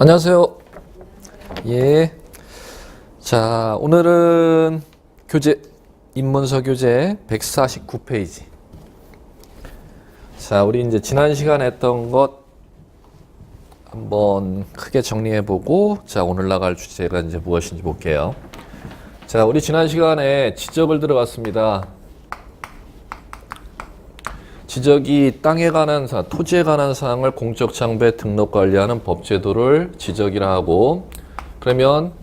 안녕하세요. 예. 자, 오늘은 입문서 교재 149페이지. 자, 우리 이제 지난 시간에 했던 것 한번 크게 정리해보고, 자, 오늘 나갈 주제가 이제 무엇인지 볼게요. 자, 우리 지난 시간에 지적을 들어갔습니다. 지적이 땅에 관한 사항, 토지에 관한 사항을 공적 장부에 등록 관리하는 법제도를 지적이라 하고, 그러면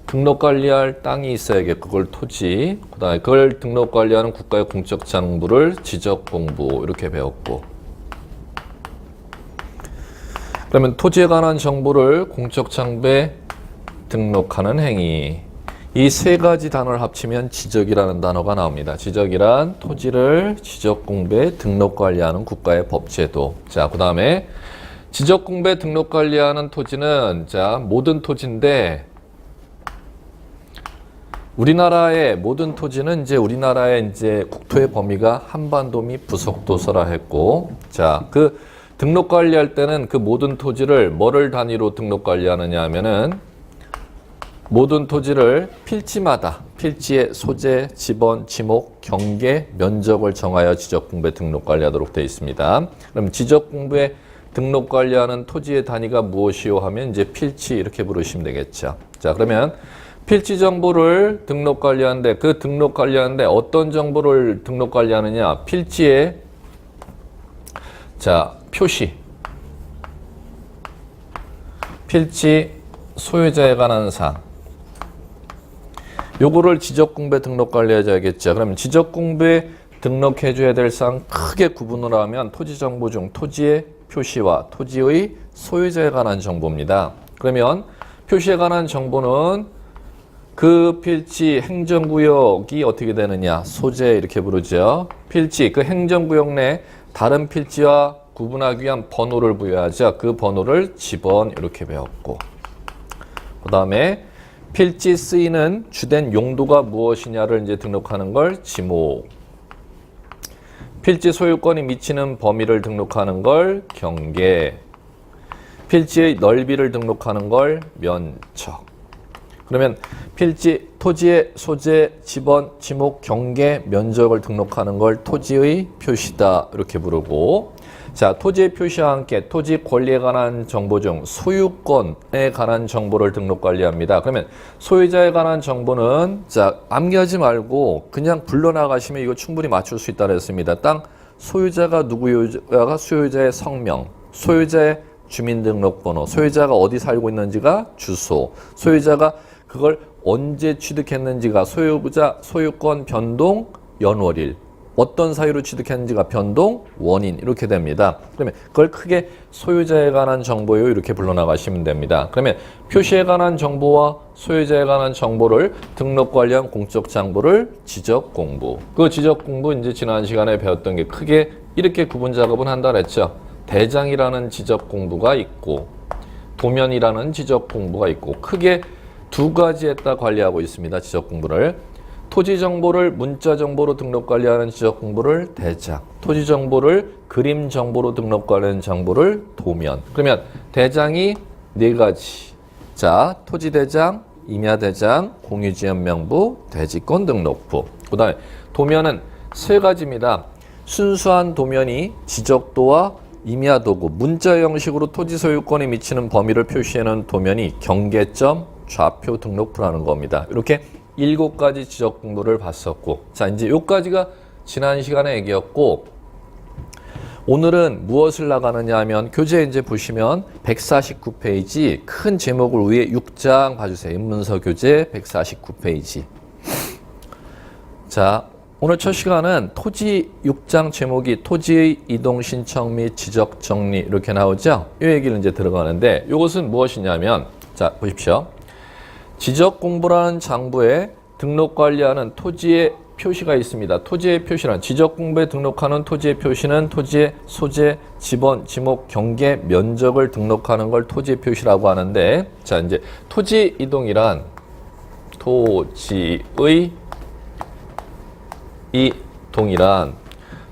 등록 관리할 땅이 있어야겠고, 그걸 토지, 그 다음에 그걸 등록 관리하는 국가의 공적 장부를 지적 공부, 이렇게 배웠고, 그러면 토지에 관한 정보를 공적 장부에 등록하는 행위, 이 세 가지 단어를 합치면 지적이라는 단어가 나옵니다. 지적이란 토지를 지적 공부에 등록 관리하는 국가의 법제도. 자, 그 다음에 지적 공부에 등록 관리하는 토지는 자, 모든 토지인데, 우리나라의 모든 토지는 이제 우리나라의 이제 국토의 범위가 한반도 및 부속도서라 했고, 자, 그 등록 관리할 때는 그 모든 토지를 뭐를 단위로 등록 관리하느냐 하면은 모든 토지를 필지마다 필지의 소재, 지번, 지목, 경계, 면적을 정하여 지적공부에 등록 관리하도록 되어 있습니다. 그럼 지적공부에 등록 관리하는 토지의 단위가 무엇이요 하면 이제 필지 이렇게 부르시면 되겠죠. 자, 그러면 필지 정보를 등록 관리하는데 그 등록 관리하는데 어떤 정보를 등록 관리하느냐? 필지의 자, 표시. 필지 소유자에 관한 사항. 요거를 지적공부에 등록 관리해줘야겠죠. 그러면 지적공부에 등록해줘야 될 사항 크게 구분을 하면 토지정보 중 토지의 표시와 토지의 소유자에 관한 정보입니다. 그러면 표시에 관한 정보는 그 필지 행정구역이 어떻게 되느냐, 소재 이렇게 부르죠. 필지, 그 행정구역 내 다른 필지와 구분하기 위한 번호를 부여하죠. 그 번호를 지번 이렇게 배웠고, 그 다음에 필지 쓰이는 주된 용도가 무엇이냐를 이제 등록하는 걸 지목. 필지 소유권이 미치는 범위를 등록하는 걸 경계. 필지의 넓이를 등록하는 걸 면적. 그러면 필지, 토지의 소재, 지번, 지목, 경계, 면적을 등록하는 걸 토지의 표시다 이렇게 부르고, 자, 토지의 표시와 함께 토지 권리에 관한 정보 중 소유권에 관한 정보를 등록 관리합니다. 그러면 소유자에 관한 정보는 자, 암기하지 말고 그냥 불러나가시면 이거 충분히 맞출 수 있다 그랬습니다. 땅 소유자가 누구야가 소유자의 성명, 소유자의 주민등록번호, 소유자가 어디 살고 있는지가 주소, 소유자가 그걸 언제 취득했는지가 소유자 소유권 변동 연월일, 어떤 사유로 취득했는지가 변동, 원인 이렇게 됩니다. 그러면 그걸 크게 소유자에 관한 정보요 이렇게 불러나가시면 됩니다. 그러면 표시에 관한 정보와 소유자에 관한 정보를 등록 관리한 공적 장부를 지적 공부. 그 지적 공부 이제 지난 시간에 배웠던 게 크게 이렇게 구분 작업은 한다 그랬죠. 대장이라는 지적 공부가 있고 도면이라는 지적 공부가 있고 크게 두 가지에다 관리하고 있습니다. 지적 공부를. 토지 정보를 문자 정보로 등록 관리하는 지적 공부를 대장, 토지 정보를 그림 정보로 등록 관리하는 정보를 도면. 그러면 대장이 네 가지. 자, 토지 대장, 임야 대장, 공유지연 명부, 대지권 등록부. 그다음에 도면은 세 가지입니다. 순수한 도면이 지적도와 임야도구, 문자 형식으로 토지 소유권에 미치는 범위를 표시하는 도면이 경계점, 좌표 등록부라는 겁니다. 이렇게 7가지 지적 공부를 봤었고, 자, 이제 요까지가 지난 시간의 얘기였고, 오늘은 무엇을 나가느냐 하면 교재 이제 보시면 149페이지 큰 제목을 위에 6장 봐주세요. 입문서 교재 149페이지. 자, 오늘 첫 시간은 토지 6장 제목이 토지의 이동 신청 및 지적 정리 이렇게 나오죠. 이 얘기를 이제 들어가는데 이것은 무엇이냐면, 자, 보십시오. 지적 공부라는 장부에 등록 관리하는 토지의 표시가 있습니다. 토지의 표시란 지적 공부에 등록하는 토지의 표시는 토지의 소재, 지번, 지목, 경계, 면적을 등록하는 걸 토지의 표시라고 하는데, 자, 이제 토지 이동이란 토지의 이동이란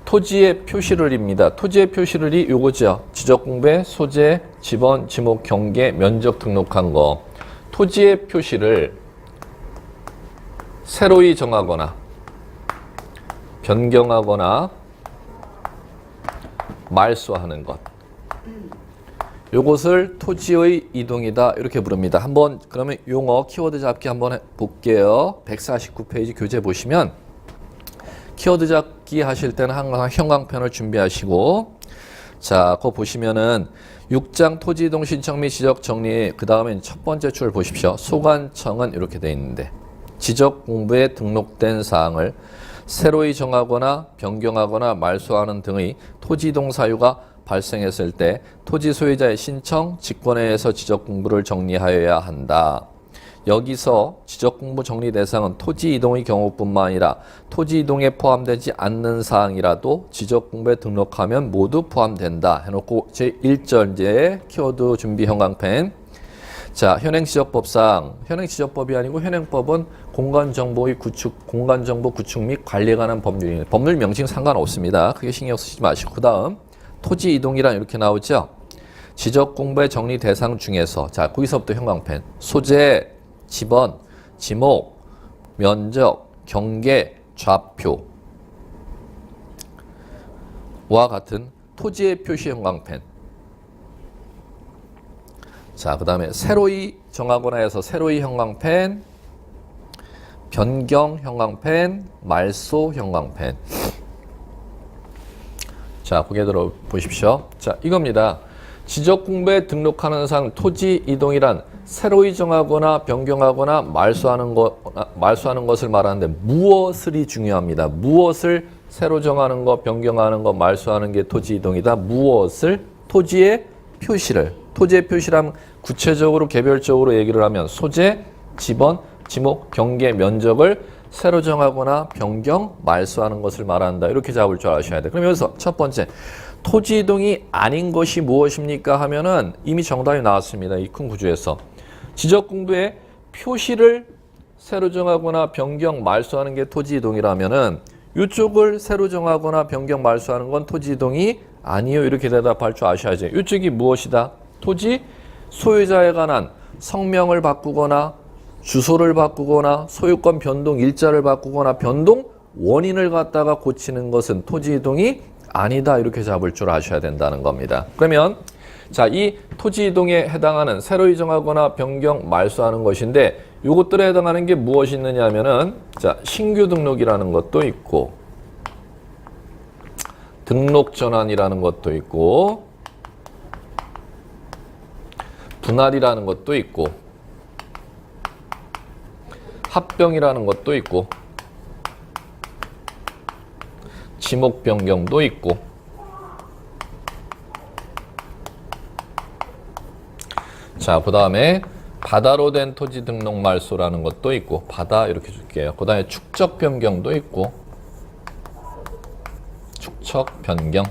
토지의 표시를입니다. 토지의 표시를이 요거죠. 지적공부의 소재, 지번, 지목, 경계, 면적 등록한 거. 토지의 표시를 새로이 정하거나 변경하거나 말소하는 것. 요것을 토지의 이동이다 이렇게 부릅니다. 한번 그러면 용어 키워드 잡기 한번 볼게요. 149페이지 교재 보시면 키워드 잡기 하실 때는 항상 형광펜을 준비하시고, 자, 그거 보시면은 6장 토지 이동 신청 및 지적 정리, 그 다음에 첫 번째 줄 보십시오. 소관청은 이렇게 돼 있는데, 지적 공부에 등록된 사항을 새로이 정하거나 변경하거나 말소하는 등의 토지 이동 사유가 발생했을 때 토지 소유자의 신청, 직권에 의해서 지적 공부를 정리하여야 한다. 여기서 지적 공부 정리 대상은 토지 이동의 경우뿐만 아니라 토지 이동에 포함되지 않는 사항이라도 지적 공부에 등록하면 모두 포함된다 해놓고 제1절제 키워드 준비 형광펜. 자, 현행지적법상, 현행지적법이 아니고 현행법은 공간정보의 구축, 공간정보 구축 및 관리에 관한 법률입니다. 법률 명칭 상관없습니다. 크게 신경 쓰지 마시고. 그 다음 토지 이동이란 이렇게 나오죠. 지적 공부의 정리 대상 중에서, 자, 거기서부터 형광펜, 소재, 지번, 지목, 면적, 경계, 좌표와 같은 토지의 표시 형광펜. 자, 그 다음에 새로이 정하거나 해서 새로이 형광펜, 변경 형광펜, 말소 형광펜. 자, 고개 들어 보십시오. 자, 이겁니다. 지적 공부에 등록하는 사항 토지 이동이란 새로이 정하거나 변경하거나 말소하는 것을 말하는데 무엇을이 중요합니다. 무엇을 새로 정하는 것, 변경하는 것, 말소하는 게 토지 이동이다. 무엇을? 토지의 표시를. 토지의 표시라면 구체적으로 개별적으로 얘기를 하면 소재, 지번, 지목, 경계, 면적을 새로 정하거나 변경, 말소하는 것을 말한다. 이렇게 잡을 줄 아셔야 돼요. 그럼 여기서 첫 번째, 토지 이동이 아닌 것이 무엇입니까 하면은 이미 정답이 나왔습니다. 이 큰 구조에서. 지적 공부에 표시를 새로 정하거나 변경, 말소하는 게 토지 이동이라면은 이쪽을 새로 정하거나 변경, 말소하는 건 토지 이동이 아니요. 이렇게 대답할 줄 아셔야죠. 이쪽이 무엇이다? 토지 소유자에 관한 성명을 바꾸거나 주소를 바꾸거나 소유권 변동 일자를 바꾸거나 변동 원인을 갖다가 고치는 것은 토지 이동이 아니다. 이렇게 잡을 줄 아셔야 된다는 겁니다. 그러면 자, 이 토지 이동에 해당하는 새로 이정하거나 변경, 말소하는 것인데 이것들에 해당하는 게 무엇이 있느냐 하면은 자, 신규 등록이라는 것도 있고 등록 전환이라는 것도 있고 분할이라는 것도 있고 합병이라는 것도 있고 지목 변경도 있고 자, 그 다음에 바다로 된 토지 등록 말소라는 것도 있고 바다 이렇게 줄게요. 그 다음에 축적 변경도 있고 축적 변경.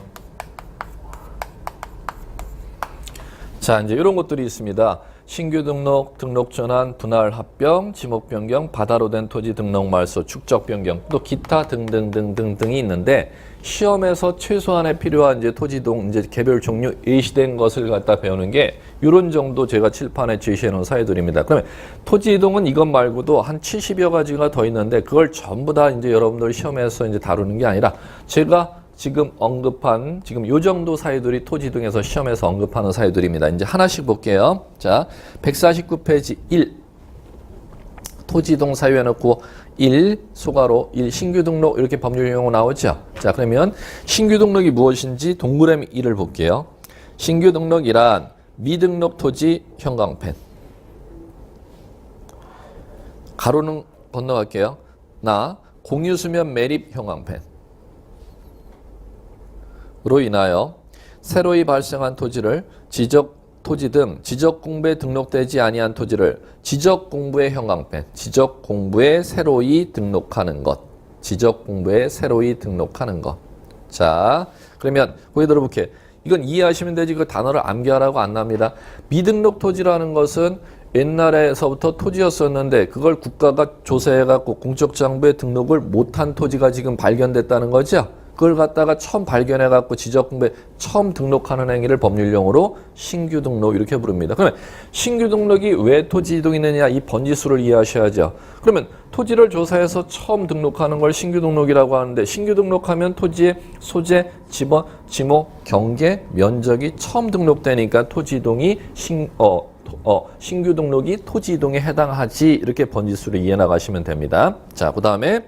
자, 이제 이런 것들이 있습니다. 신규 등록, 등록 전환, 분할 합병, 지목 변경, 바다로 된 토지 등록 말소, 축적 변경, 또 기타 등등등등등이 있는데 시험에서 최소한에 필요한 이제 토지 이동 이제 개별 종류 예시된 것을 갖다 배우는 게 이런 정도 제가 칠판에 제시해 놓은 사회들입니다. 그러면 토지 이동은 이것 말고도 한 70여 가지가 더 있는데 그걸 전부 다 이제 여러분들 시험에서 이제 다루는 게 아니라 제가 지금 언급한 지금 요 정도 사유들이 토지 등에서 시험에서 언급하는 사유들입니다. 이제 하나씩 볼게요. 자, 149페이지 1 토지 이동 사유 해놓고 1 소가로 1 신규 등록 이렇게 법률 용어 나오죠. 자, 그러면 신규 등록이 무엇인지 동그라미 1을 볼게요. 신규 등록이란 미등록 토지 형광펜. 가로는 건너갈게요. 나 공유수면 매립 형광펜. 로 인하여 새로이 발생한 토지를 토지 등 지적 공부에 등록되지 아니한 토지를 지적 공부의 형광펜, 지적 공부에 새로이 등록하는 것, 지적 공부에 새로이 등록하는 것. 자, 그러면 거기 들어볼게. 이건 이해하시면 되지 그 단어를 암기하라고 안 납니다. 미등록 토지라는 것은 옛날에서부터 토지였었는데 그걸 국가가 조사해갖고 공적정부에 등록을 못한 토지가 지금 발견됐다는 거죠. 그걸 갖다가 처음 발견해갖고 지적공부에 처음 등록하는 행위를 법률용어로 신규 등록 이렇게 부릅니다. 그러면 신규 등록이 왜 토지 이동이 있느냐 이 번지수를 이해하셔야죠. 그러면 토지를 조사해서 처음 등록하는 걸 신규 등록이라고 하는데 신규 등록하면 토지의 소재, 지번, 지목, 경계, 면적이 처음 등록되니까 토지 이동이 신규 등록이 토지 이동에 해당하지 이렇게 번지수를 이해 나가시면 됩니다. 자, 그 다음에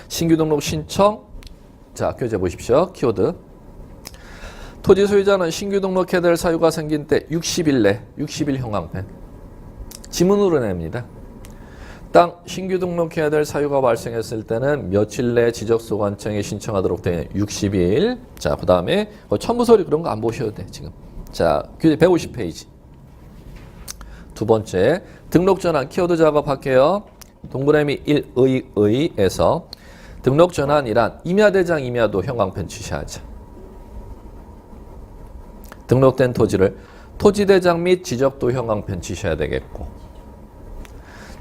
신규 등록 신청. 자, 교재 보십시오. 키워드. 토지 소유자는 신규 등록해야 될 사유가 생긴 때 60일 내, 60일 형광펜. 지문으로 냅니다. 땅 신규 등록해야 될 사유가 발생했을 때는 며칠 내 지적소관청에 신청하도록 되어 60일. 자, 그 다음에 첨부서류 그런 거 안 보셔도 돼, 지금. 자, 교재 150페이지. 두 번째, 등록 전환 키워드 작업할게요. 동그라미 1의에서 등록 전환이란 임야대장 임야도 형광펜 취시하자. 등록된 토지를 토지대장 및 지적도 형광펜 취시해야 되겠고.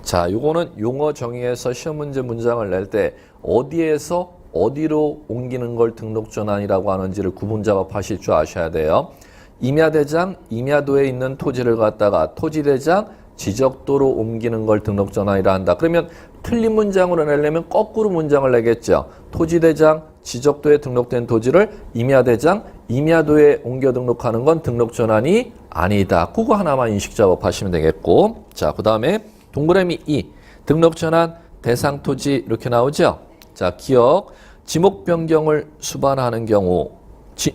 자, 요거는 용어 정의에서 시험 문제 문장을 낼 때 어디에서 어디로 옮기는 걸 등록 전환이라고 하는지를 구분 작업하실 줄 아셔야 돼요. 임야대장, 임야도에 있는 토지를 갖다가 토지대장, 지적도로 옮기는 걸 등록 전환이라 한다. 그러면 틀린 문장으로 내려면 거꾸로 문장을 내겠죠. 토지대장, 지적도에 등록된 토지를 임야대장, 임야도에 옮겨 등록하는 건 등록 전환이 아니다. 그거 하나만 인식 작업하시면 되겠고. 자, 그 다음에 동그라미 2, 등록 전환 대상 토지 이렇게 나오죠. 자, 기억, 지목 변경을 수반하는 경우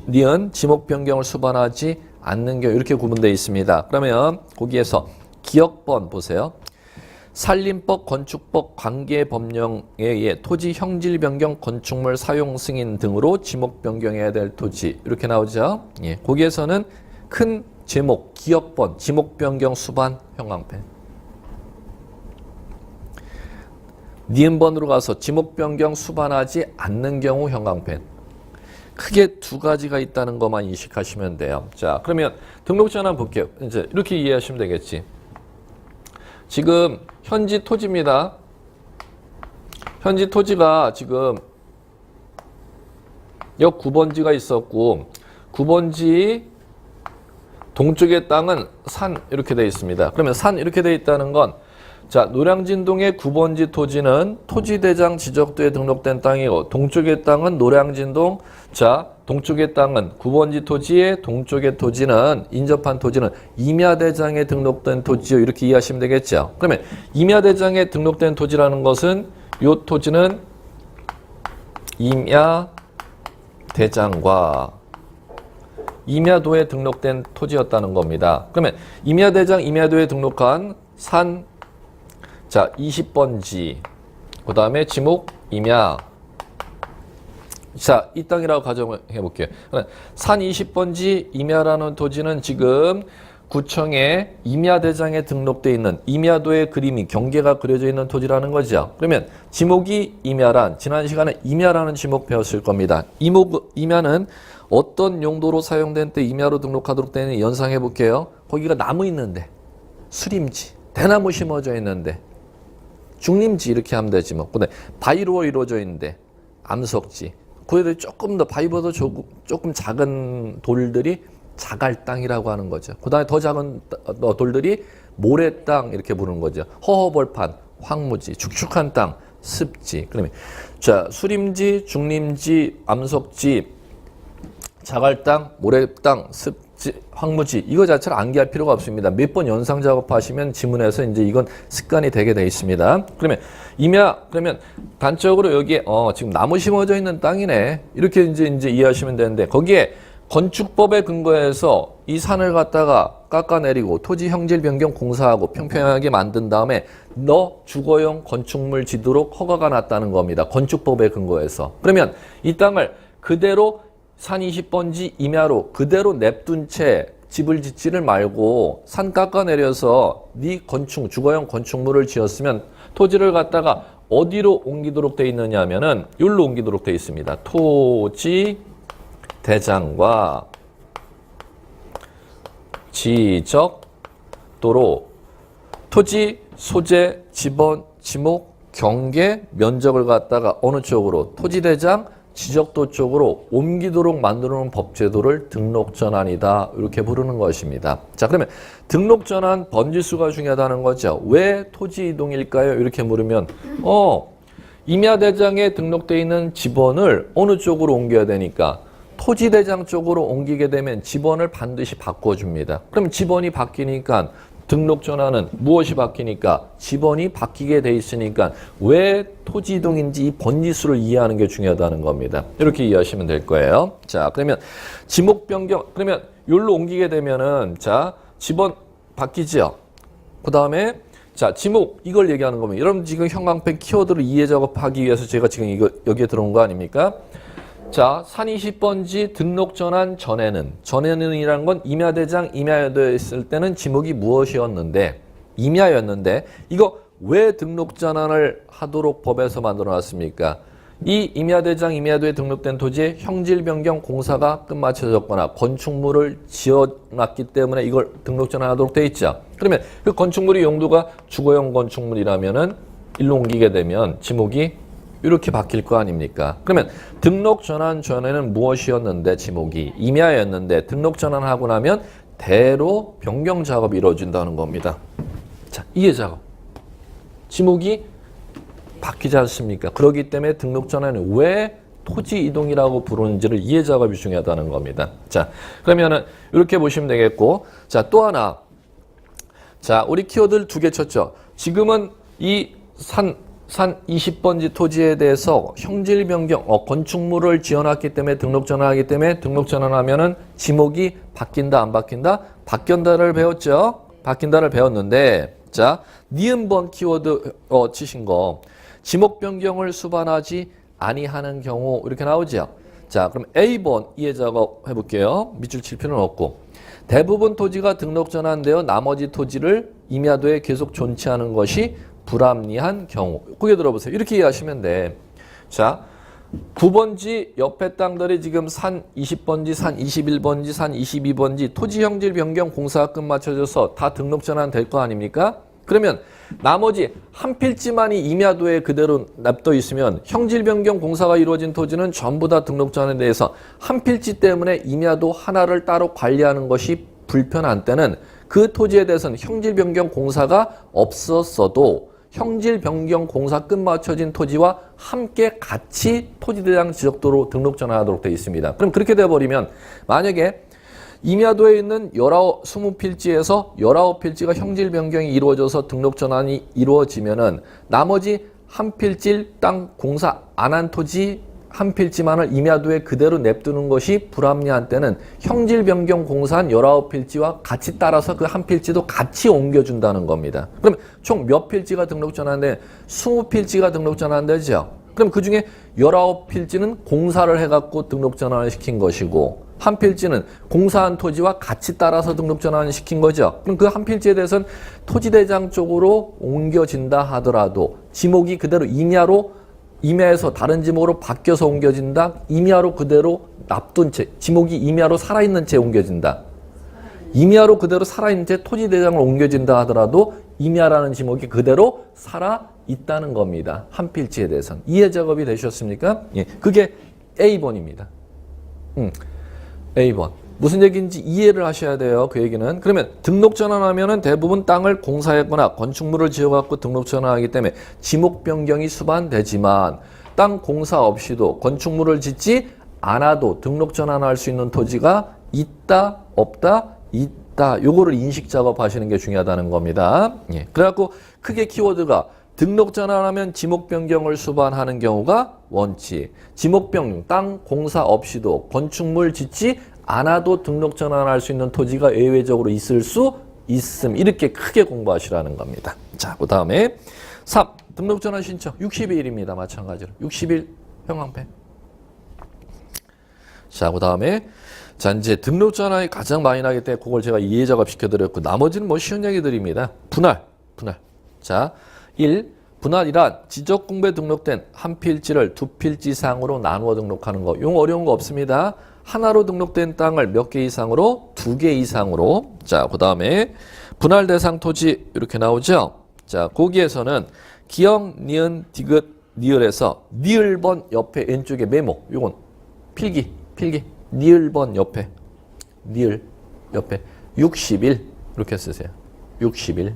니은 지목 변경을 수반하지 않는 경우 이렇게 구분되어 있습니다. 그러면 거기에서 기억번 보세요. 산림법, 건축법, 관계법령에 의해 토지 형질 변경, 건축물 사용 승인 등으로 지목 변경해야 될 토지 이렇게 나오죠. 예, 거기에서는 큰 제목, 기억번, 지목 변경 수반 형광펜. 니은번으로 가서 지목 변경 수반하지 않는 경우 형광펜. 크게 두 가지가 있다는 것만 인식하시면 돼요. 자, 그러면 등록 전환 볼게요. 이제 이렇게 이해하시면 되겠지. 지금 현지 토지입니다. 현지 토지가 지금 역 9번지가 있었고 9번지 동쪽의 땅은 산 이렇게 되어 있습니다. 그러면 산 이렇게 되어 있다는 건 자, 노량진동의 9번지 토지는 토지대장 지적도에 등록된 땅이고 동쪽의 땅은 노량진동 자, 동쪽의 땅은 9번지 토지의 동쪽의 토지는 인접한 토지는 임야대장에 등록된 토지요. 이렇게 이해하시면 되겠죠. 그러면 임야대장에 등록된 토지라는 것은 이 토지는 임야대장과 임야도에 등록된 토지였다는 겁니다. 그러면 임야대장, 임야도에 등록한 산 자, 20번지 그 다음에 지목 임야 자, 이 땅이라고 가정해 볼게요. 산 20번지 임야라는 토지는 지금 구청에 임야대장에 등록되어 있는 임야도의 그림이 경계가 그려져 있는 토지라는 거죠. 그러면 지목이 임야란 지난 시간에 임야라는 지목 배웠을 겁니다. 임야는 어떤 용도로 사용된 때 임야로 등록하도록 되는 연상해 볼게요. 거기가 나무 있는데 수림지, 대나무 심어져 있는데 중림지 이렇게 하면 되지 뭐. 근데 바위로 이루어져 있는데 암석지. 그래도 조금 더 바위보다 조금 작은 돌들이 자갈땅이라고 하는 거죠. 그 다음에 더 작은 돌들이 모래땅 이렇게 부르는 거죠. 허허벌판, 황무지, 축축한 땅, 습지. 그러면 자, 수림지, 중림지, 암석지, 자갈땅, 모래땅, 습지, 황무지 이거 자체를 암기할 필요가 없습니다. 몇 번 연상 작업하시면 지문에서 이제 이건 습관이 되게 돼 있습니다. 그러면 임야 그러면 단적으로 여기에 지금 나무 심어져 있는 땅이네 이렇게 이제 이해하시면 되는데 거기에 건축법에 근거해서 이 산을 갖다가 깎아내리고 토지 형질 변경 공사하고 평평하게 만든 다음에 너 주거용 건축물 짓도록 허가가 났다는 겁니다. 건축법에 근거해서. 그러면 이 땅을 그대로 산 20번지 임야로 그대로 냅둔 채 집을 짓지를 말고 산 깎아내려서 네 건축, 주거용 건축물을 지었으면 토지를 갖다가 어디로 옮기도록 돼 있느냐 하면은 여기로 옮기도록 돼 있습니다. 토지 대장과 지적도로 토지, 소재, 지번, 지목, 경계, 면적을 갖다가 어느 쪽으로 토지대장, 지적도 쪽으로 옮기도록 만드는 법제도를 등록전환이다. 이렇게 부르는 것입니다. 자, 그러면 등록전환 번지수가 중요하다는 거죠. 왜 토지 이동일까요? 이렇게 물으면 임야대장에 등록되어 있는 지번을 어느 쪽으로 옮겨야 되니까 토지대장 쪽으로 옮기게 되면 지번을 반드시 바꿔줍니다. 그럼 지번이 바뀌니까 등록전환은 무엇이 바뀌니까 지번이 바뀌게 돼 있으니까 왜 토지 이동인지 이 번지수를 이해하는 게 중요하다는 겁니다. 이렇게 이해하시면 될 거예요. 자, 그러면 지목 변경, 그러면 여기로 옮기게 되면은 자, 지번 바뀌죠. 그 다음에 자, 지목 이걸 얘기하는 겁니다. 여러분 지금 형광펜 키워드를 이해 작업하기 위해서 제가 지금 이거 여기에 들어온 거 아닙니까? 자, 산 20번지 등록 전환 전에는이라는 건 임야대장 임야여도에 있을 때는 지목이 무엇이었는데 임야였는데 이거 왜 등록 전환을 하도록 법에서 만들어 놨습니까? 이 임야대장 임야여도에 등록된 토지에 형질 변경 공사가 끝마쳐졌거나 건축물을 지어놨기 때문에 이걸 등록 전환하도록 돼 있죠. 그러면 그 건축물의 용도가 주거용 건축물이라면은 일로 옮기게 되면 지목이 이렇게 바뀔 거 아닙니까? 그러면 등록 전환 전에는 무엇이었는데 지목이 임야였는데 등록 전환하고 나면 대로 변경 작업이 이루어진다는 겁니다. 자, 이해 작업. 지목이 바뀌지 않습니까? 그렇기 때문에 등록 전환은 왜 토지 이동이라고 부르는지를 이해 작업이 중요하다는 겁니다. 자, 그러면은 이렇게 보시면 되겠고, 자, 또 하나. 자, 우리 키워드를 2개 쳤죠. 지금은 이 산 20번지 토지에 대해서 형질 변경, 건축물을 지어놨기 때문에 등록 전환하기 때문에 등록 전환하면은 지목이 바뀐다, 안 바뀐다? 바뀐다를 배웠죠? 바뀐다를 배웠는데, 자, 니은번 키워드 치신 거. 지목 변경을 수반하지 아니하는 경우 이렇게 나오죠. 자, 그럼 A번 이해 작업 해볼게요. 밑줄 칠 필요는 없고. 대부분 토지가 등록 전환되어 나머지 토지를 임야도에 계속 존치하는 것이 불합리한 경우. 그게 들어보세요. 이렇게 이해하시면 돼. 자, 9번지 옆에 땅들이 지금 산 20번지, 산 21번지, 산 22번지 토지 형질 변경 공사가 끝마쳐져서 다 등록 전환 될 거 아닙니까? 그러면 나머지 한 필지만이 임야도에 그대로 납둬 있으면 형질 변경 공사가 이루어진 토지는 전부 다 등록 전환에 대해서 한 필지 때문에 임야도 하나를 따로 관리하는 것이 불편한 때는 그 토지에 대해서는 형질 변경 공사가 없었어도 형질 변경 공사 끝마쳐진 토지와 함께 같이 토지대장 지적도로 등록 전환하도록 되어 있습니다. 그럼 그렇게 되어버리면 만약에 임야도에 있는 20필지에서 19필지가 형질 변경이 이루어져서 등록 전환이 이루어지면은 나머지 한 필지 땅 공사 안 한 토지 한 필지만을 임야도에 그대로 냅두는 것이 불합리한 때는 형질 변경 공사한 19필지와 같이 따라서 그 한 필지도 같이 옮겨준다는 겁니다. 그럼 총 몇 필지가 등록 전환돼? 20필지가 등록 전환되죠. 그럼 그 중에 19필지는 공사를 해갖고 등록 전환을 시킨 것이고 한 필지는 공사한 토지와 같이 따라서 등록 전환을 시킨 거죠. 그럼 그 한 필지에 대해서는 토지대장 쪽으로 옮겨진다 하더라도 지목이 그대로 임야에서 다른 지목으로 바뀌어서 옮겨진다. 임야로 그대로 납둔 채, 지목이 임야로 살아있는 채 옮겨진다. 임야로 그대로 살아있는 채 토지대장을 옮겨진다 하더라도 임야라는 지목이 그대로 살아있다는 겁니다. 한 필지에 대해서는. 이해 작업이 되셨습니까? 예, 그게 A번입니다. A번. 무슨 얘기인지 이해를 하셔야 돼요. 그 얘기는. 그러면 등록 전환하면은 대부분 땅을 공사했거나 건축물을 지어갖고 등록 전환하기 때문에 지목 변경이 수반되지만 땅 공사 없이도 건축물을 짓지 않아도 등록 전환할 수 있는 토지가 있다, 없다, 있다. 요거를 인식 작업하시는 게 중요하다는 겁니다. 예. 그래갖고 크게 키워드가 등록 전환하면 지목 변경을 수반하는 경우가 원칙. 지목 변경, 땅 공사 없이도 건축물 짓지 않아도 등록 전환할 수 있는 토지가 예외적으로 있을 수 있음. 이렇게 크게 공부하시라는 겁니다. 자, 그 다음에 3. 등록 전환 신청 60일입니다. 마찬가지로. 60일 형광펜. 자, 그 다음에 자, 이제 등록 전환이 가장 많이 나기 때문에 그걸 제가 이해 작업 시켜드렸고 나머지는 뭐 쉬운 얘기들입니다. 분할. 자, 1. 분할이란 지적공부에 등록된 한 필지를 두 필지 이상으로 나누어 등록하는 거. 용 어려운 거 없습니다. 하나로 등록된 땅을 몇 개 이상으로? 2개 이상으로. 자, 그 다음에 분할 대상 토지 이렇게 나오죠. 자, 거기에서는 기역, 니은, 디귿, 니을에서 니을번 옆에 왼쪽에 메모. 요건 필기. 니을번 옆에. 니을 옆에 60일 이렇게 쓰세요. 60일.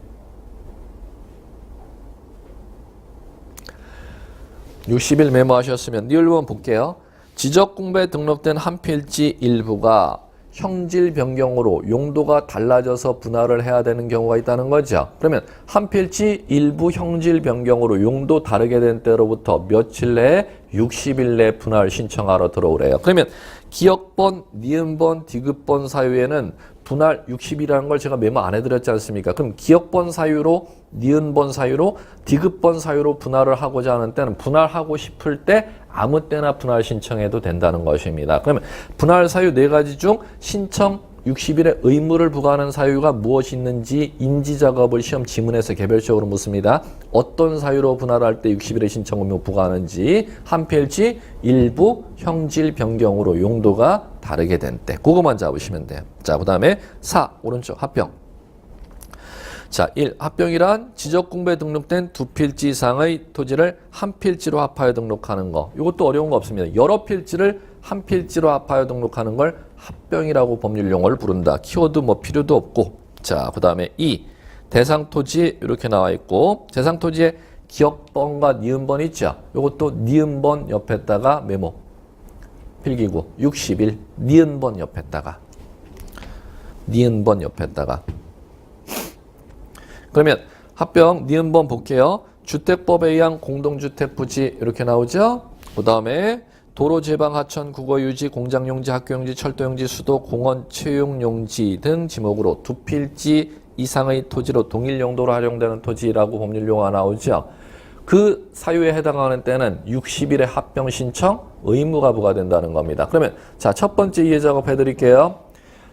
60일 메모하셨으면 니을번 볼게요. 지적공부에 등록된 한 필지 일부가 형질 변경으로 용도가 달라져서 분할을 해야 되는 경우가 있다는 거죠. 그러면 한 필지 일부 형질 변경으로 용도 다르게 된 때로부터 며칠 내에 60일 내 분할 신청하러 들어오래요. 그러면 기억번, 니은번, 디귿번 사유에는 분할 60이라는 걸 제가 메모 안 해드렸지 않습니까? 그럼 기억번 사유로, 니은번 사유로, 디귿번 사유로 분할을 하고자 하는 때는 분할하고 싶을 때 아무 때나 분할 신청해도 된다는 것입니다. 그러면 분할 사유 4가지 중 신청 60일의 의무를 부과하는 사유가 무엇이 있는지 인지작업을 시험 지문에서 개별적으로 묻습니다. 어떤 사유로 분할할 때 60일의 신청 의무 부과하는지, 한 필지 일부 형질 변경으로 용도가 다르게 된 때. 그거만 잡으시면 돼요. 자, 그 다음에 4, 오른쪽 합병. 자, 1. 합병이란 지적공부에 등록된 두 필지 이상의 토지를 한 필지로 합하여 등록하는 거. 이것도 어려운 거 없습니다. 여러 필지를 한 필지로 합하여 등록하는 걸 합병이라고 법률 용어를 부른다. 키워드 뭐 필요도 없고. 자, 그 다음에 2. 대상 토지 이렇게 나와 있고, 대상 토지에 기억번과 니은번 있죠. 이것도 니은번 옆에다가 메모. 필기구 60일 니은번 옆에다가. 니은번 옆에다가. 그러면 합병 니은번 볼게요. 주택법에 의한 공동주택 부지 이렇게 나오죠. 그 다음에 도로 제방 하천 국어 유지 공장 용지 학교 용지 철도 용지 수도 공원 채용 용지 등 지목으로 두 필지 이상의 토지로 동일 용도로 활용되는 토지라고 법률 용어가 나오죠. 그 사유에 해당하는 때는 60일의 합병 신청 의무가 부과된다는 겁니다. 그러면 자, 첫 번째 이해 작업 해드릴게요.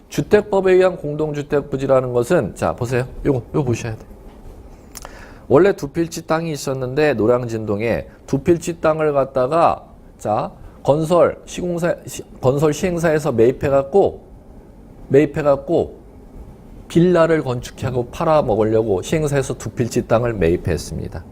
주택법에 의한 공동주택 부지라는 것은 자, 보세요. 요거 보셔야 돼. 원래 두 필지 땅이 있었는데 노량진동에 두 필지 땅을 갖다가 자, 건설 시행사에서 매입해갖고 빌라를 건축하고 팔아 먹으려고 시행사에서 두 필지 땅을 매입했습니다.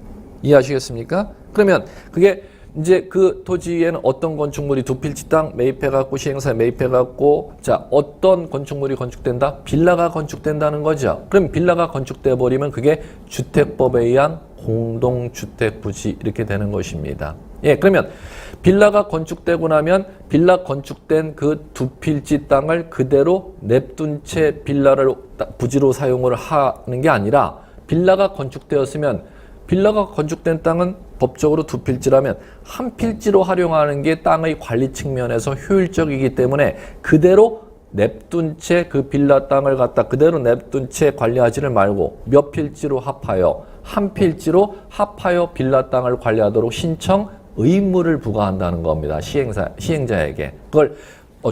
이해하시겠습니까? 그러면 그게 이제 그 토지에는 어떤 건축물이 두 필지 땅 매입해갖고 시행사에 매입해갖고 자, 어떤 건축물이 건축된다? 빌라가 건축된다는 거죠. 그럼 빌라가 건축돼 버리면 그게 주택법에 의한 공동주택 부지 이렇게 되는 것입니다. 예, 그러면 빌라가 건축되고 나면 빌라 건축된 그 두 필지 땅을 그대로 냅둔 채 빌라를 부지로 사용을 하는 게 아니라 빌라가 건축되었으면 빌라가 건축된 땅은 법적으로 두 필지라면 한 필지로 활용하는 게 땅의 관리 측면에서 효율적이기 때문에 그대로 냅둔 채 그 빌라 땅을 갖다 그대로 냅둔 채 관리하지를 말고 몇 필지로 합하여 한 필지로 합하여 빌라 땅을 관리하도록 신청 의무를 부과한다는 겁니다. 시행자에게. 그걸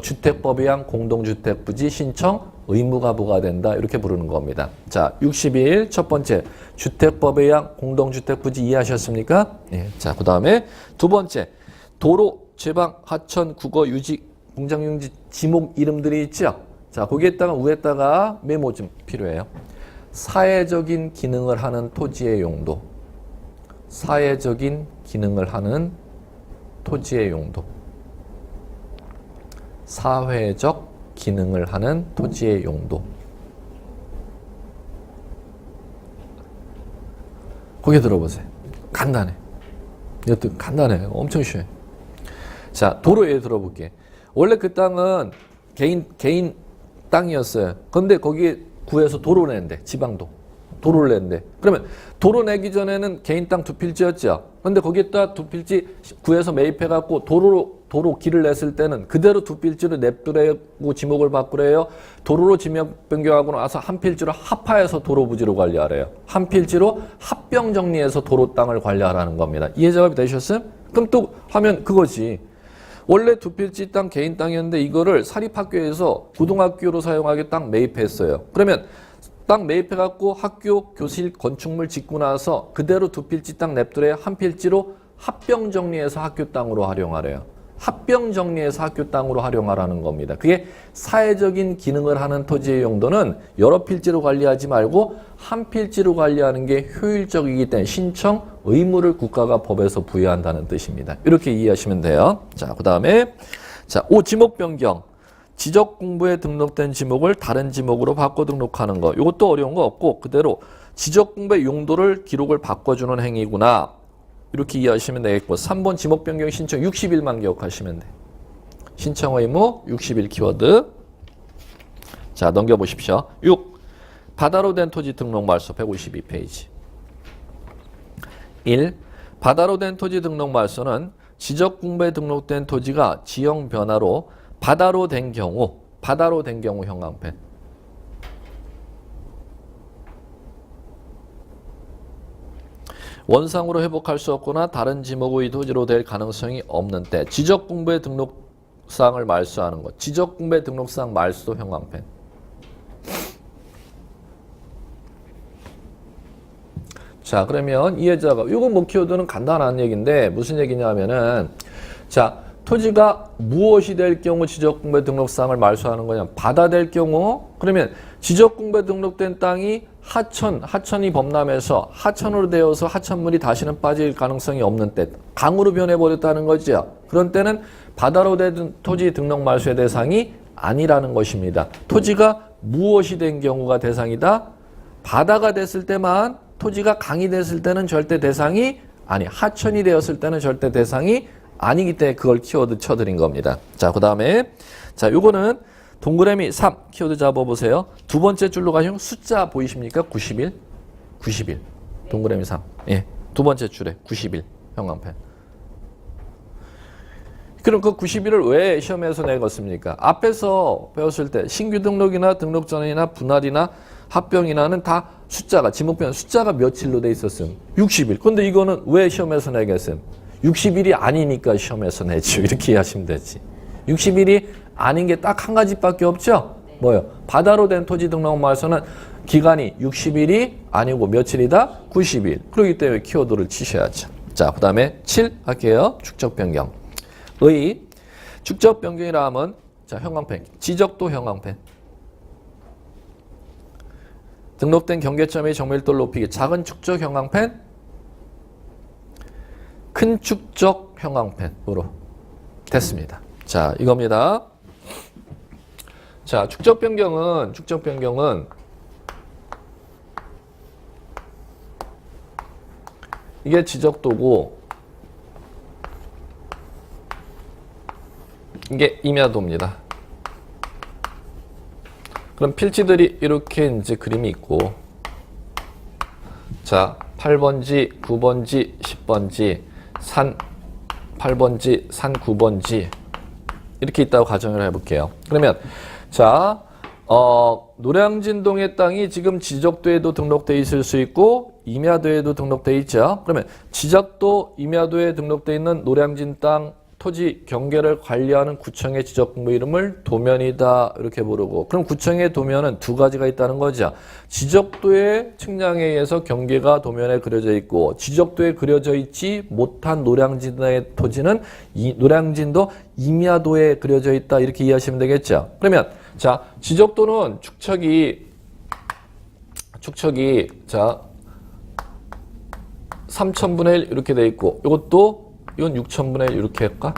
주택법에 의한 공동주택 부지 신청 의무가 부과된다 이렇게 부르는 겁니다. 자, 60일 첫 번째 주택법에 의한 공동주택 부지 이해하셨습니까? 예. 자, 그 다음에 두 번째 도로, 제방, 하천, 국어, 유지, 공장 용지 지목 이름들이 있죠. 자, 거기에다가 위에다가 메모 좀 필요해요. 사회적인 기능을 하는 토지의 용도. 사회적인 기능을 하는 토지의 용도. 사회적 기능을 하는 토지의 용도. 거기 들어보세요. 간단해. 이것도 간단해요. 엄청 쉬워요. 자, 도로 예를 들어볼게. 원래 그 땅은 개인 땅이었어요. 그런데 거기에 구에서 도로 낸대. 지방도. 도로를 낸대. 그러면 도로 내기 전에는 개인 땅 두 필지였죠. 그런데 거기에다 두 필지 구에서 매입해갖고 도로 길을 냈을 때는 그대로 두 필지로 냅두래고 지목을 바꾸래요. 도로로 지목 변경하고 나서 한 필지로 합하여서 도로 부지로 관리하래요. 한 필지로 합병 정리해서 도로 땅을 관리하라는 겁니다. 이해 작업이 되셨어요? 그럼 또 하면 그거지. 원래 두 필지 땅 개인 땅이었는데 이거를 사립학교에서 고등학교로 사용하게 땅 매입했어요. 그러면 땅 매입해갖고 학교, 교실, 건축물 짓고 나서 그대로 두 필지 땅 냅두래 한 필지로 합병 정리해서 학교 땅으로 활용하래요. 합병 정리해서 학교 땅으로 활용하라는 겁니다. 그게 사회적인 기능을 하는 토지의 용도는 여러 필지로 관리하지 말고 한 필지로 관리하는 게 효율적이기 때문에 신청 의무를 국가가 법에서 부여한다는 뜻입니다. 이렇게 이해하시면 돼요. 자, 그 다음에 자, 5 지목 변경. 지적 공부에 등록된 지목을 다른 지목으로 바꿔 등록하는 거. 이것도 어려운 거 없고 그대로 지적 공부의 용도를 기록을 바꿔주는 행위구나. 이렇게 이해하시면 되겠고 3번 지목 변경 신청 60일만 기억하시면 돼. 신청 의무 60일 키워드. 자, 넘겨보십시오. 6. 바다로 된 토지 등록 말소 152페이지. 1. 바다로 된 토지 등록 말소는 지적 공부에 등록된 토지가 지형 변화로 바다로 된 경우 형광펜. 원상으로 회복할 수 없거나 다른 지목의 토지로 될 가능성이 없는 때 지적 공부의 등록사항을 말소하는 것. 지적 공부의 등록사항 말소 형광펜. 자, 그러면 이해자가 이거 뭐 키워드는 간단한 얘기인데 무슨 얘기냐면은 자, 토지가 무엇이 될 경우 지적공부에 등록사항을 말소하는 거냐. 바다 될 경우 그러면 지적공부에 등록된 땅이 하천이 범람해서 하천으로 되어서 하천물이 다시는 빠질 가능성이 없는 때 강으로 변해버렸다는 거죠. 그런 때는 바다로 된 토지 등록 말소의 대상이 아니라는 것입니다. 토지가 무엇이 된 경우가 대상이다. 바다가 됐을 때만 토지가 강이 됐을 때는 절대 대상이 아니 하천이 되었을 때는 절대 대상이 아니기 때문에 그걸 키워드 쳐드린 겁니다. 자, 그 다음에 자, 요거는 동그라미 3 키워드 잡아보세요. 두 번째 줄로 가시면 숫자 보이십니까? 90일. 90일. 동그라미 3. 예. 두 번째 줄에 90일 형광펜. 그럼 그 90일을 왜 시험에서 내갔습니까? 앞에서 배웠을 때 신규 등록이나 등록 전이나 분할이나 합병이나는 다 숫자가 지목변 숫자가 며칠로 돼 있었음. 60일. 근데 이거는 왜 시험에서 내겠음? 60일이 아니니까 시험에서 내죠. 이렇게 이해하시면 되지. 60일이 아닌 게 딱 한 가지밖에 없죠? 뭐요? 바다로 된 토지 등록 말소는 기간이 60일이 아니고 며칠이다? 90일. 그렇기 때문에 키워드를 치셔야죠. 자, 그 다음에 7 할게요. 축적 변경. 축적 변경이라 하면 자, 형광펜. 지적도 형광펜. 등록된 경계점의 정밀도를 높이기. 작은 축적 형광펜. 큰 축적 형광펜으로 됐습니다. 자, 이겁니다. 자, 축적 변경은 이게 지적도고 이게 임야도입니다. 그럼 필지들이 이렇게 이제 그림이 있고 자, 8번지, 9번지, 10번지, 산 8번지, 산 9번지 이렇게 있다고 가정을 해볼게요. 그러면 자, 노량진동의 땅이 지금 지적도에도 등록되어 있을 수 있고 임야도에도 등록되어 있죠. 그러면 지적도, 임야도에 등록되어 있는 노량진 땅 토지 경계를 관리하는 구청의 지적공부 이름을 도면이다 이렇게 부르고 그럼 구청의 도면은 두 가지가 있다는 거죠. 지적도의 측량에 의해서 경계가 도면에 그려져 있고 지적도에 그려져 있지 못한 노량진의 토지는 노량진도 임야도에 그려져 있다 이렇게 이해하시면 되겠죠. 그러면 자, 지적도는 축척이 자 3000분의 1 이렇게 돼 있고 이건 6000분의 1 이렇게 할까?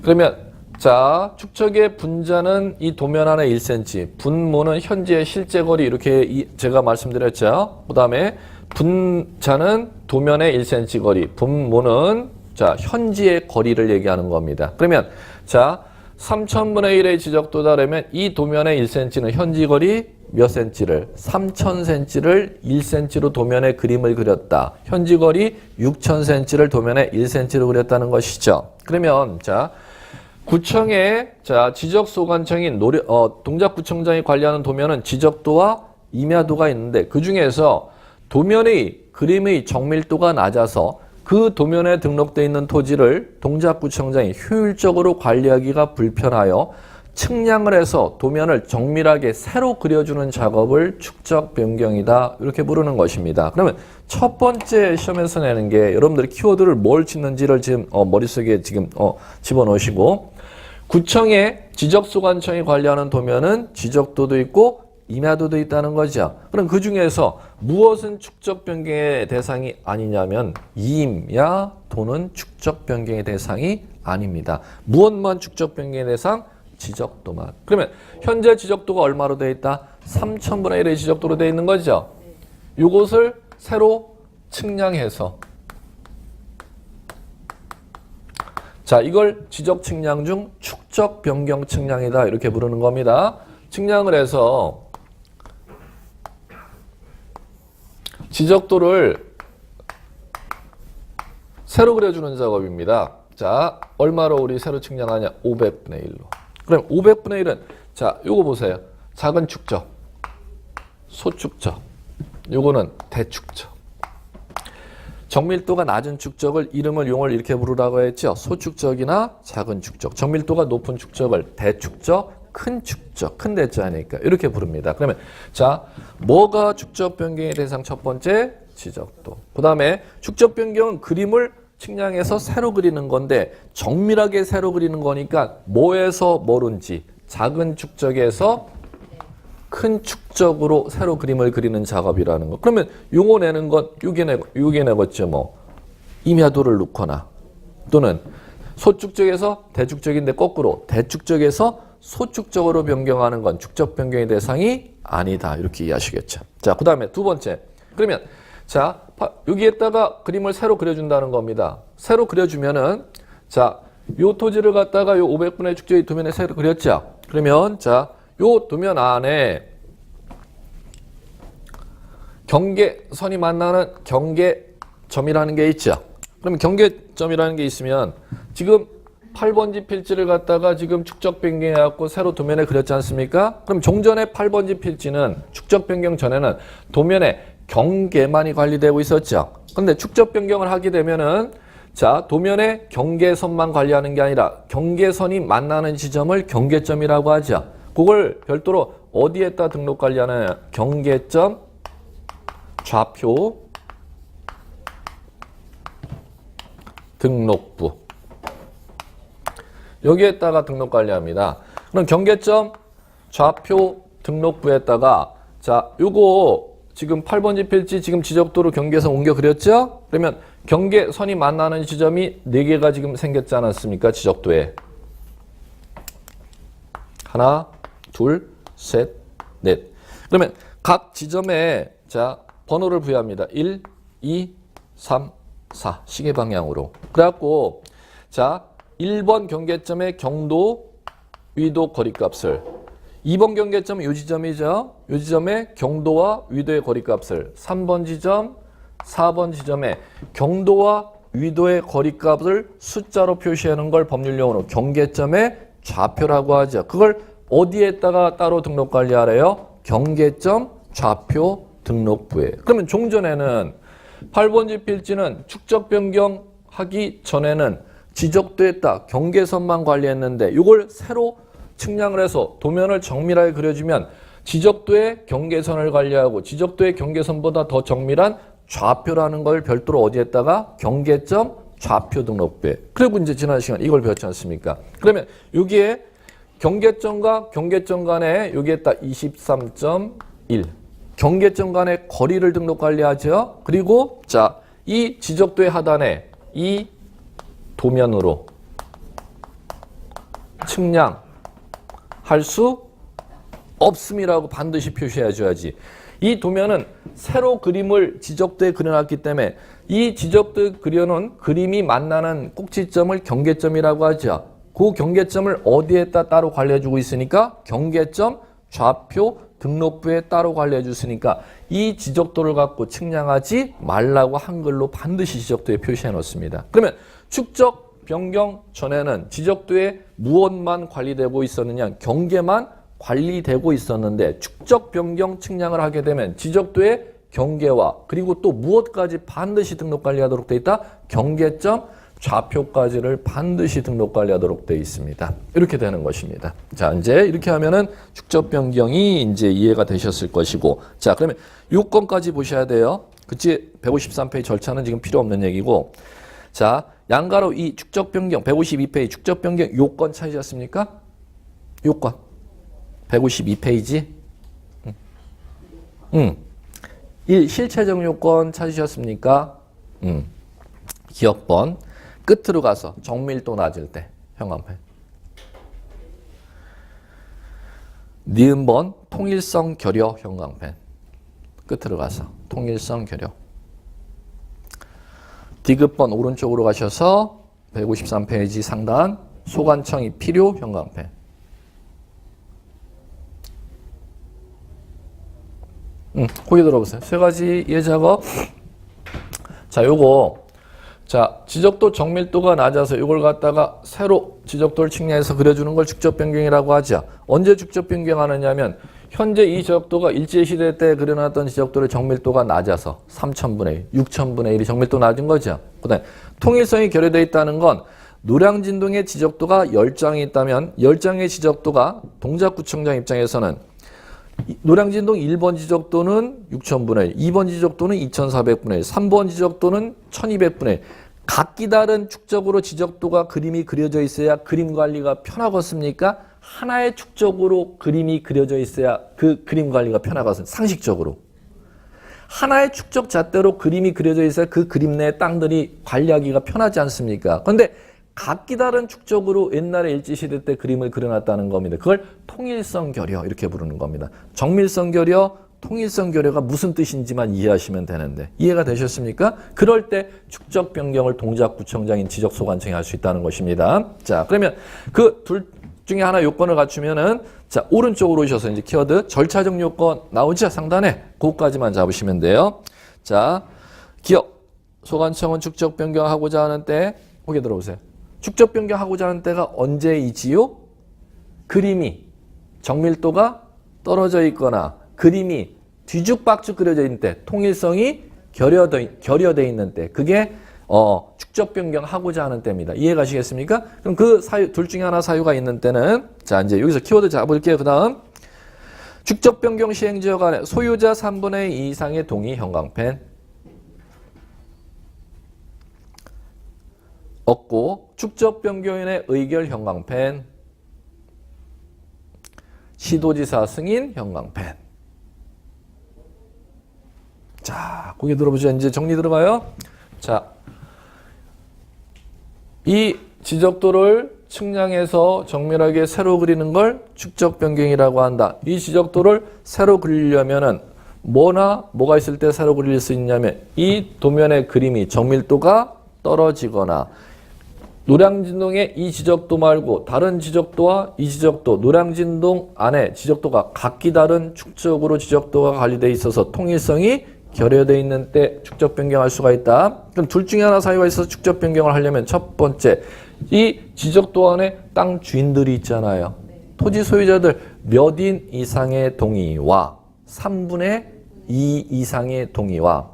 그러면 자, 축척의 분자는 이 도면 안에 1cm, 분모는 현재의 실제 거리 이렇게 제가 말씀드렸죠. 그 다음에 분자는 도면의 1cm 거리, 분모는 자, 현지의 거리를 얘기하는 겁니다. 그러면 자, 3000분의 1의 지적도다 그러면 이 도면의 1cm는 현지 거리 몇 cm를? 3000cm를 1cm로 도면에 그림을 그렸다. 현지 거리 6000cm를 도면에 1cm로 그렸다는 것이죠. 그러면 자, 구청의 자, 지적소관청인 동작구청장이 관리하는 도면은 지적도와 임야도가 있는데 그 중에서 도면의 그림의 정밀도가 낮아서 그 도면에 등록되어 있는 토지를 동작구청장이 효율적으로 관리하기가 불편하여 측량을 해서 도면을 정밀하게 새로 그려주는 작업을 축적 변경이다. 이렇게 부르는 것입니다. 그러면 첫 번째 시험에서 내는 게 여러분들이 키워드를 뭘 짓는지를 지금 머릿속에 지금 집어넣으시고 구청의 지적소관청이 관리하는 도면은 지적도도 있고 임야도도 있다는 거죠. 그럼 그 중에서 무엇은 축적 변경의 대상이 아니냐면 임야도는 축적 변경의 대상이 아닙니다. 무엇만 축적 변경의 대상? 지적도만. 그러면 현재 지적도가 얼마로 되어 있다? 3000분의 1의 지적도로 되어 있는 거죠. 이것을 새로 측량해서 자, 이걸 지적 측량 중 축적 변경 측량이다. 이렇게 부르는 겁니다. 측량을 해서 지적도를 새로 그려주는 작업입니다. 자, 얼마로 우리 새로 측량하냐? 500분의 1로. 그럼 500분의 1은 자, 요거 보세요. 작은 축적, 소축적, 요거는 대축적. 정밀도가 낮은 축적을 이름을 용을 이렇게 부르라고 했죠. 소축적이나 작은 축적. 정밀도가 높은 축적을 대축적, 큰 축적, 큰 대자니까 이렇게 부릅니다. 그러면 자, 뭐가 축적 변경의 대상 첫 번째? 지적도. 그 다음에 축적 변경은 그림을 측량해서 새로 그리는 건데 정밀하게 새로 그리는 거니까 뭐에서 뭐른지 작은 축적에서 큰 축적으로 새로 그림을 그리는 작업이라는 거. 그러면 용어 내는 건 요게 내겠죠. 뭐 임야도를 넣거나 또는 소축적에서 대축적인데 거꾸로 대축적에서 소축적으로 변경하는 건 축적 변경의 대상이 아니다. 이렇게 이해하시겠죠. 자, 그 다음에 두 번째. 그러면 자, 여기에다가 그림을 새로 그려준다는 겁니다. 새로 그려주면은 자, 요 토지를 갖다가 요 500분의 축적의 도면에 새로 그렸죠. 그러면 자, 요 도면 안에 경계선이 만나는 경계점이라는 게 있죠. 그럼 경계점이라는 게 있으면 지금 8번지 필지를 갖다가 지금 축적 변경해갖고 새로 도면에 그렸지 않습니까? 그럼 종전의 8번지 필지는 축적 변경 전에는 도면에 경계만이 관리되고 있었죠. 근데 축적 변경을 하게 되면은 자, 도면에 경계선만 관리하는 게 아니라 경계선이 만나는 지점을 경계점이라고 하죠. 그걸 별도로 어디에다 등록 관리하느냐? 경계점 좌표 등록부. 여기에다가 등록 관리합니다. 그럼 경계점 좌표 등록부에다가 자, 요거 지금 8번지 필지 지금 지적도로 경계선 옮겨 그렸죠? 그러면 경계선이 만나는 지점이 4개가 지금 생겼지 않았습니까? 지적도에. 하나, 둘, 셋, 넷. 그러면 각 지점에 자, 번호를 부여합니다. 1, 2, 3, 4. 시계 방향으로. 그래갖고 자, 1번 경계점의 경도, 위도, 거리값을 2번 경계점은 이 지점이죠. 이 지점의 경도와 위도의 거리값을 3번 지점, 4번 지점의 경도와 위도의 거리값을 숫자로 표시하는 걸 법률용어로 경계점의 좌표라고 하죠. 그걸 어디에다가 따로 등록 관리하래요? 경계점 좌표 등록부에. 그러면 종전에는 8번지 필지는 축적 변경하기 전에는 지적도에다 경계선만 관리했는데 이걸 새로 측량을 해서 도면을 정밀하게 그려주면 지적도의 경계선을 관리하고 지적도의 경계선보다 더 정밀한 좌표라는 걸 별도로 어디에다가 경계점 좌표 등록부에. 그리고 이제 지난 시간 이걸 배웠지 않습니까? 그러면 여기에 경계점과 경계점 간에 여기에다 23.1 경계점 간의 거리를 등록 관리하죠. 그리고 자, 이 지적도의 하단에 이 도면으로 측량할 수 없음이라고 반드시 표시해 줘야지. 이 도면은 새로 그림을 지적도에 그려놨기 때문에 이 지적도에 그려놓은 그림이 만나는 꼭지점을 경계점이라고 하죠. 그 경계점을 어디에다 따로 관리해주고 있으니까 경계점 좌표 등록부에 따로 관리해 줬으니까 이 지적도를 갖고 측량하지 말라고 한글로 반드시 지적도에 표시해 놓습니다. 그러면 축적 변경 전에는 지적도에 무엇만 관리되고 있었느냐? 경계만 관리되고 있었는데 축적 변경 측량을 하게 되면 지적도의 경계와 그리고 또 무엇까지 반드시 등록 관리하도록 돼 있다? 경계점 좌표까지를 반드시 등록 관리하도록 되어 있습니다. 이렇게 되는 것입니다. 자, 이제 이렇게 하면은 축적 변경이 이제 이해가 되셨을 것이고, 자, 그러면 요건까지 보셔야 돼요. 그치? 153페이지 절차는 지금 필요 없는 얘기고, 자, 양가로 이 축적 변경 152페이지 축적 변경 요건 찾으셨습니까? 요건 152페이지. 1. 실체적 요건 찾으셨습니까? 기억번 끝으로 가서 정밀도 낮을 때 형광펜. 니은번 통일성 결여 형광펜. 끝으로 가서 통일성 결여. 디귿번 오른쪽으로 가셔서 153페이지 상단 소관청이 필요 형광펜. 거기 들어보세요. 세 가지 예작업. 자, 요거. 자, 지적도 정밀도가 낮아서 이걸 갖다가 새로 지적도를 측량해서 그려주는 걸 축적 변경이라고 하죠. 언제 축적 변경하느냐면 현재 이 지적도가 일제시대 때 그려놨던 지적도의 정밀도가 낮아서 3000분의 1, 6000분의 1이 정밀도 낮은 거죠. 그 다음에 통일성이 결여되어 있다는 건 노량진동의 지적도가 10장이 있다면 10장의 지적도가 동작구청장 입장에서는 노량진동 1번 지적도는 6000분의 1, 2번 지적도는 2400분의 1, 3번 지적도는 1200분의 1. 각기 다른 축적으로 지적도가 그림이 그려져 있어야 그림 관리가 편하겠습니까? 하나의 축적으로 그림이 그려져 있어야 그 그림 관리가 편하겠습니까? 상식적으로. 하나의 축적 잣대로 그림이 그려져 있어야 그 그림 내 땅들이 관리하기가 편하지 않습니까? 그런데 각기 다른 축적으로 옛날에 일제시대 때 그림을 그려놨다는 겁니다. 그걸 통일성 결여 이렇게 부르는 겁니다. 정밀성 결여, 통일성 결여가 무슨 뜻인지만 이해하시면 되는데 이해가 되셨습니까? 그럴 때 축적 변경을 동작구청장인 지적소관청이 할 수 있다는 것입니다. 자, 그러면 그 둘 중에 하나 요건을 갖추면은 자, 오른쪽으로 오셔서 이제 키워드 절차적 요건 나오죠? 상단에 그거까지만 잡으시면 돼요. 자, 기억 소관청은 축적 변경하고자 하는 때 거기 들어오세요. 축적 변경하고자 하는 때가 언제이지요? 그림이 정밀도가 떨어져 있거나 그림이 뒤죽박죽 그려져 있는 때, 통일성이 결여되어 있는 때, 그게 축적 변경하고자 하는 때입니다. 이해 가시겠습니까? 그럼 그 사유 둘 중에 하나 사유가 있는 때는 자, 이제 여기서 키워드 잡을게요. 그다음 축적 변경 시행 지역 안에 소유자 3분의 2 이상의 동의 형광펜 없고 축적 변경인의 의결 형광펜, 시도지사 승인 형광펜. 자, 거기 들어보죠. 이제 정리 들어가요. 자, 이 지적도를 측량해서 정밀하게 새로 그리는 걸 축적 변경이라고 한다. 이 지적도를 새로 그리려면은 뭐가 있을 때 새로 그릴 수 있냐면 이 도면의 그림이 정밀도가 떨어지거나 노량진동의 이 지적도 말고 다른 지적도와 이 지적도, 노량진동 안에 지적도가 각기 다른 축적으로 지적도가 관리되어 있어서 통일성이 결여되어 있는 때 축적 변경할 수가 있다. 그럼 둘 중에 하나 사유가 있어서 축적 변경을 하려면 첫 번째, 이 지적도 안에 땅 주인들이 있잖아요. 토지 소유자들 몇 인 이상의 동의와 3분의 2 이상의 동의와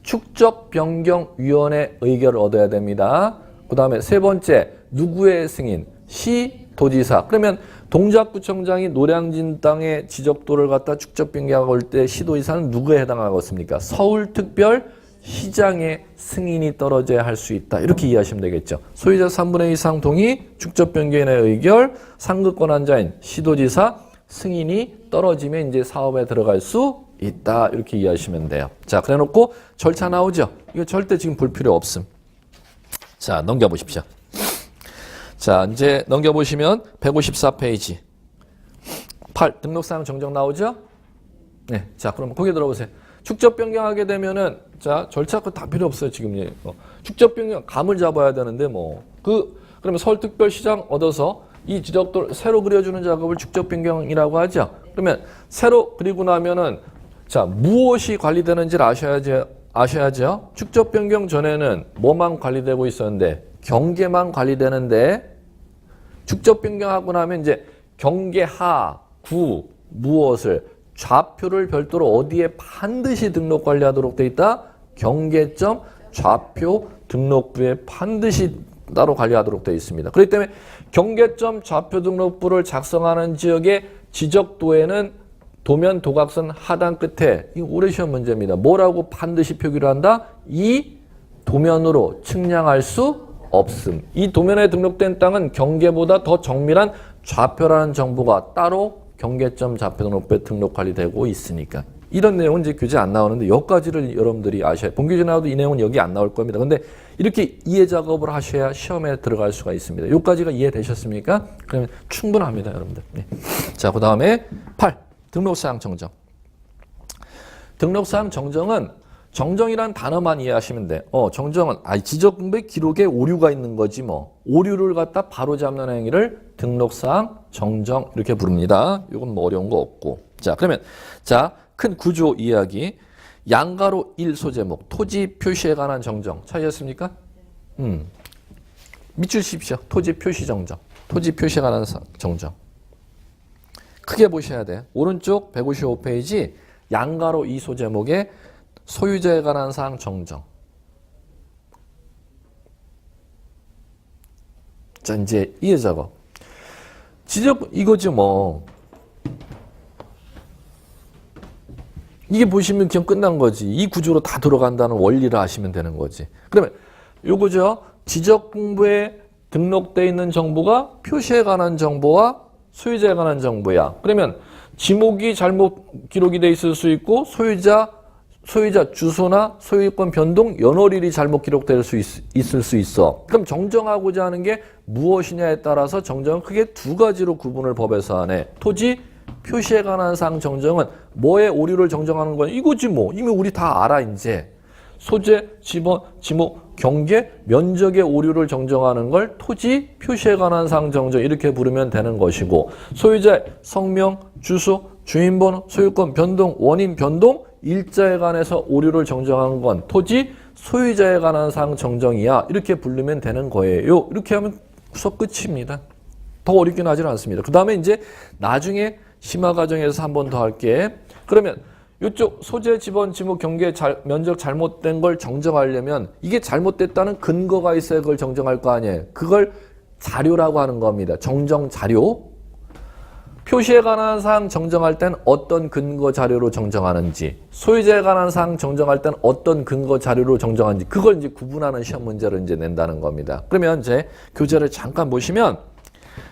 축적 변경위원회 의결을 얻어야 됩니다. 그 다음에 세 번째, 누구의 승인? 시도지사. 그러면 동작구청장이 노량진 땅의 지적도를 갖다 축적 변경하고 올 때 시도지사는 누구에 해당하겠습니까? 서울특별시장의 승인이 떨어져야 할 수 있다. 이렇게 이해하시면 되겠죠. 소유자 3분의 2 이상 동의, 축적 변경의 의결, 상급 권한자인 시도지사 승인이 떨어지면 이제 사업에 들어갈 수 있다. 이렇게 이해하시면 돼요. 자, 그래 놓고 절차 나오죠? 이거 절대 지금 볼 필요 없음. 자, 넘겨보십시오. 자, 이제 넘겨보시면 154페이지 8 등록사항 정정 나오죠? 네, 자, 그럼 거기 들어보세요. 축적 변경하게 되면은 자, 절차 다 필요 없어요. 지금 축적 변경 감을 잡아야 되는데 그러면 서울특별시장 얻어서 이 지적도를 새로 그려주는 작업을 축적 변경이라고 하죠. 그러면 새로 그리고 나면은 자, 무엇이 관리되는지를 아셔야죠. 축적 변경 전에는 뭐만 관리되고 있었는데 경계만 관리되는데 축적 변경하고 나면 이제 경계하, 구, 무엇을 좌표를 별도로 어디에 반드시 등록 관리하도록 돼 있다? 경계점 좌표 등록부에 반드시 따로 관리하도록 되어 있습니다. 그렇기 때문에 경계점 좌표 등록부를 작성하는 지역의 지적도에는 도면 도각선 하단 끝에 이 오래 시험 문제입니다. 뭐라고 반드시 표기를 한다? 이 도면으로 측량할 수 없음. 이 도면에 등록된 땅은 경계보다 더 정밀한 좌표라는 정보가 따로 경계점 좌표 등록부에 등록 관리되고 있으니까. 이런 내용은 이제 교재 안 나오는데 여기까지를 여러분들이 아셔야 본교재 나와도 이 내용은 여기 안 나올 겁니다. 근데 이렇게 이해 작업을 하셔야 시험에 들어갈 수가 있습니다. 여기까지가 이해되셨습니까? 그러면 충분합니다, 여러분들. 네. 자, 그 다음에 8. 등록사항 정정. 등록사항 정정은 정정이란 단어만 이해하시면 돼. 정정은 지적공부의 기록에 오류가 있는 거지 뭐. 오류를 갖다 바로잡는 행위를 등록사항 정정 이렇게 부릅니다. 이건 뭐 어려운 거 없고. 자, 그러면 큰 구조 이야기. 양가로 1 소제목 토지 표시에 관한 정정 찾으셨습니까? 밑줄 씹으시오. 토지 표시 정정. 토지 표시에 관한 정정. 크게 보셔야 돼. 오른쪽 155페이지 양가로 2 소제목에 소유자에 관한 사항 정정. 자, 이제 이해 작업. 지적 이거지 뭐. 이게 보시면 그냥 끝난 거지. 이 구조로 다 들어간다는 원리를 아시면 되는 거지. 그러면 요거죠. 지적 공부에 등록되어 있는 정보가 표시에 관한 정보와 소유자에 관한 정보야. 그러면 지목이 잘못 기록이 돼 있을 수 있고 소유자 주소나 소유권 변동 연월일이 잘못 기록될 수 있을 수 있어. 그럼 정정하고자 하는 게 무엇이냐에 따라서 정정은 크게 두 가지로 구분을 법에서 하네. 토지 표시에 관한 사항 정정은 뭐의 오류를 정정하는 거냐? 이거지 뭐. 이미 우리 다 알아 이제. 소재, 지번, 지목, 경계, 면적의 오류를 정정하는 걸 토지 표시에 관한 사항 정정 이렇게 부르면 되는 것이고 소유자의 성명, 주소, 주인번호, 소유권 변동, 원인 변동, 일자에 관해서 오류를 정정한 건 토지 소유자에 관한 사항 정정이야. 이렇게 부르면 되는 거예요. 이렇게 하면 수업 끝입니다. 더 어렵긴 하진 않습니다. 그 다음에 이제 나중에 심화 과정에서 한 번 더 할게. 그러면 이쪽 소재, 지번, 지목, 경계, 면적 잘못된 걸 정정하려면 이게 잘못됐다는 근거가 있어야 그걸 정정할 거 아니에요. 그걸 자료라고 하는 겁니다. 정정 자료. 표시에 관한 사항 정정할 땐 어떤 근거 자료로 정정하는지, 소유자에 관한 사항 정정할 땐 어떤 근거 자료로 정정하는지 그걸 이제 구분하는 시험 문제를 이제 낸다는 겁니다. 그러면 이제 교재를 잠깐 보시면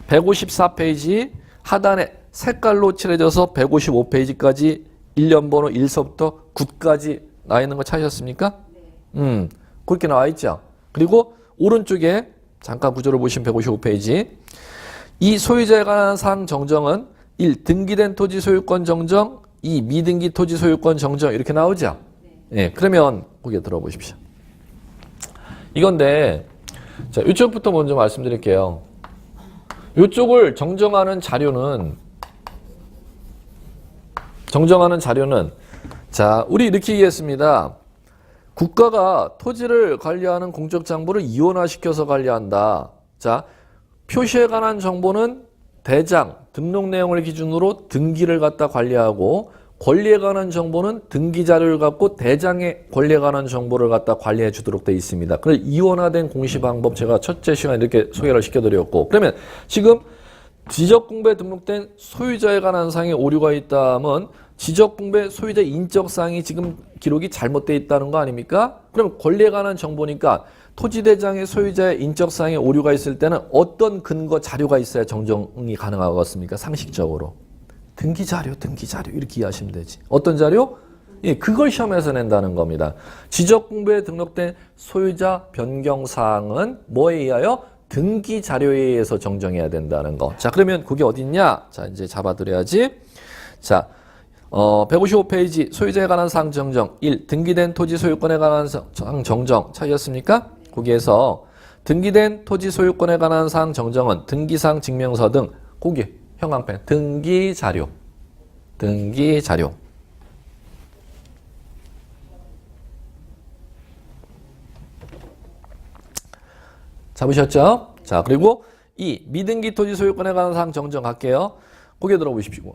154페이지 하단에 색깔로 칠해져서 155페이지까지 1년 번호 1서부터 9까지 나와 있는 거 찾으셨습니까? 그렇게 나와 있죠. 그리고 오른쪽에 잠깐 구조를 보시면 155페이지 이 소유자에 관한 사항 정정은 1. 등기된 토지 소유권 정정 2. 미등기 토지 소유권 정정 이렇게 나오죠. 네, 그러면 거기에 들어보십시오. 이건데 자, 이쪽부터 먼저 말씀드릴게요. 이쪽을 정정하는 자료는 자, 우리 이렇게 얘기했습니다. 국가가 토지를 관리하는 공적 장부를 이원화시켜서 관리한다. 자, 표시에 관한 정보는 대장, 등록 내용을 기준으로 등기를 갖다 관리하고 권리에 관한 정보는 등기 자료를 갖고 대장의 권리에 관한 정보를 갖다 관리해 주도록 되어 있습니다. 그래서 이원화된 공시 방법 제가 첫째 시간에 이렇게 소개를 시켜드렸고 그러면 지금 지적공부에 등록된 소유자에 관한 사항에 오류가 있다면 지적공부의 소유자 인적사항이 지금 기록이 잘못되어 있다는 거 아닙니까? 그럼 권리에 관한 정보니까 토지대장의 소유자의 인적사항에 오류가 있을 때는 어떤 근거 자료가 있어야 정정이 가능하겠습니까? 상식적으로. 등기자료 이렇게 이해하시면 되지. 어떤 자료? 예, 그걸 시험에서 낸다는 겁니다. 지적공부에 등록된 소유자 변경사항은 뭐에 의하여? 등기자료에 의해서 정정해야 된다는 거. 자, 그러면 그게 어딨냐? 자, 이제 잡아드려야지. 자, 155페이지 소유자에 관한 사항 정정 1. 등기된 토지 소유권에 관한 사항 정정 찾으셨습니까? 거기에서 등기된 토지 소유권에 관한 사항 정정은 등기상 증명서 등 거기 형광펜 등기자료 잡으셨죠? 자, 그리고 2. 미등기 토지 소유권에 관한 사항 정정할게요. 거기에 들어보십시오.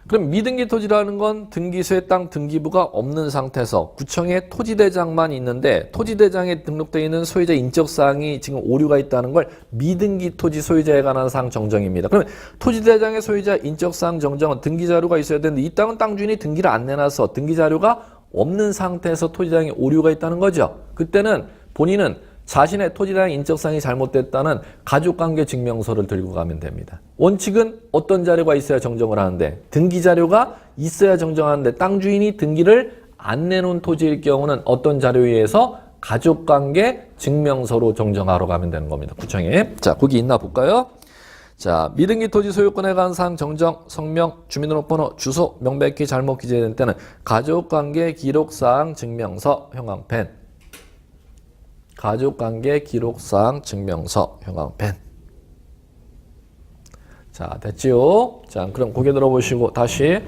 그럼 미등기 토지라는 건 등기소의 땅 등기부가 없는 상태에서 구청에 토지대장만 있는데 토지대장에 등록되어 있는 소유자 인적사항이 지금 오류가 있다는 걸 미등기 토지 소유자에 관한 사항 정정입니다. 그러면 토지대장의 소유자 인적사항 정정은 등기자료가 있어야 되는데 이 땅은 땅 주인이 등기를 안 내놔서 등기자료가 없는 상태에서 토지대장에 오류가 있다는 거죠. 그때는 본인은 자신의 토지대장 인적사항이 잘못됐다는 가족관계 증명서를 들고 가면 됩니다. 원칙은 어떤 자료가 있어야 정정을 하는데 등기자료가 있어야 정정하는데 땅 주인이 등기를 안 내놓은 토지일 경우는 어떤 자료에 의해서 가족관계 증명서로 정정하러 가면 되는 겁니다. 구청에. 자, 거기 있나 볼까요? 자, 미등기 토지 소유권에 관한 사항 정정, 성명, 주민등록번호, 주소 명백히 잘못 기재된 때는 가족관계 기록사항 증명서 형광펜. 가족관계 기록사항 증명서 형광펜. 자, 됐지요? 자, 그럼 고개 들어보시고 다시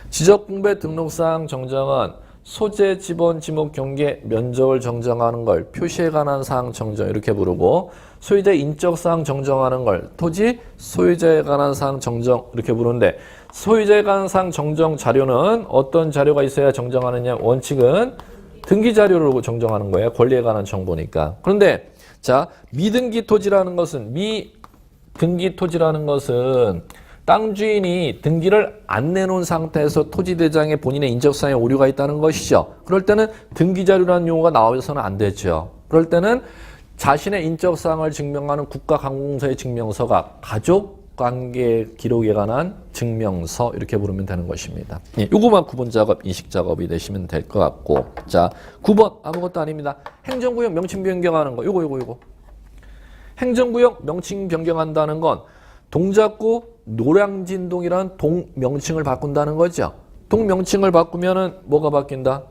지적분배 등록사항 정정은 소재, 지번, 지목, 경계, 면적을 정정하는 걸 표시에 관한 사항 정정 이렇게 부르고 소유자 인적사항 정정하는 걸 토지 소유자에 관한 사항 정정 이렇게 부르는데 소유자에 관한 사항 정정 자료는 어떤 자료가 있어야 정정하느냐 원칙은 등기 자료로 정정하는 거예요. 권리에 관한 정보니까. 그런데 자, 미등기 토지라는 것은 땅 주인이 등기를 안 내놓은 상태에서 토지대장에 본인의 인적사항에 오류가 있다는 것이죠. 그럴 때는 등기 자료라는 용어가 나와서는 안 되죠. 그럴 때는 자신의 인적사항을 증명하는 국가관공서의 증명서가 가족관계 기록에 관한 증명서 이렇게 부르면 되는 것입니다. 예, 요거만 구분 작업, 인식 작업이 되시면 될 것 같고. 자, 9번 아무것도 아닙니다. 행정구역 명칭 변경하는 거. 요거. 행정구역 명칭 변경한다는 건 동작구 노량진동이라는 동 명칭을 바꾼다는 거죠. 동 명칭을 바꾸면은 뭐가 바뀐다?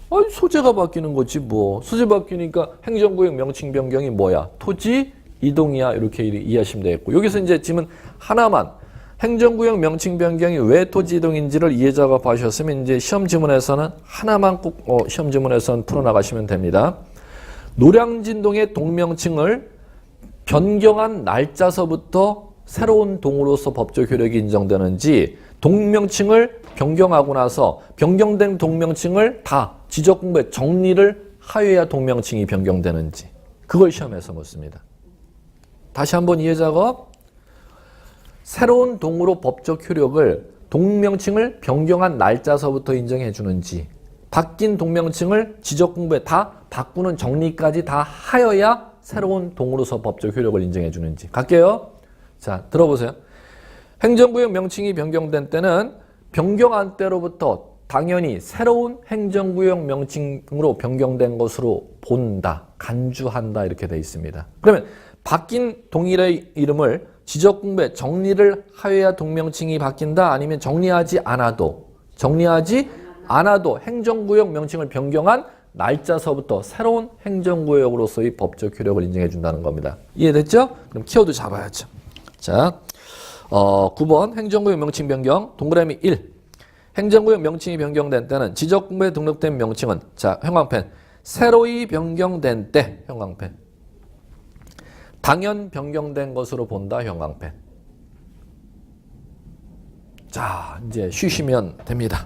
아니, 소재가 바뀌는 거지 뭐. 소재 바뀌니까 행정구역 명칭 변경이 뭐야? 토지 이동이야. 이렇게 이해하시면 되겠고. 여기서 이제 지금 하나만 행정구역 명칭 변경이 왜 토지 이동인지를 이해 작업하셨으면 이제 시험 지문에서는 하나만 꼭 시험 지문에서는 풀어나가시면 됩니다. 노량진동의 동명칭을 변경한 날짜서부터 새로운 동으로서 법적 효력이 인정되는지 동명칭을 변경하고 나서 변경된 동명칭을 다 지적공부에 정리를 하여야 동명칭이 변경되는지 그걸 시험에서 묻습니다. 다시 한번 이해 작업. 새로운 동으로 법적 효력을 동명칭을 변경한 날짜서부터 인정해 주는지 바뀐 동명칭을 지적공부에 다 바꾸는 정리까지 다 하여야 새로운 동으로서 법적 효력을 인정해 주는지 갈게요. 자, 들어보세요. 행정구역 명칭이 변경된 때는 변경한 때로부터 당연히 새로운 행정구역 명칭으로 변경된 것으로 본다, 간주한다 이렇게 되어 있습니다. 그러면 바뀐 동일의 이름을 지적공부에 정리를 하여야 동명칭이 바뀐다 아니면 정리하지 않아도 행정구역 명칭을 변경한 날짜서부터 새로운 행정구역으로서의 법적 효력을 인정해 준다는 겁니다. 이해됐죠? 그럼 키워드 잡아야죠. 자, 9번 행정구역 명칭 변경 동그라미 1. 행정구역 명칭이 변경된 때는 지적공부에 등록된 명칭은 자, 형광펜. 새로이 변경된 때 형광펜. 당연 변경된 것으로 본다 형광펜. 자, 이제 쉬시면 됩니다.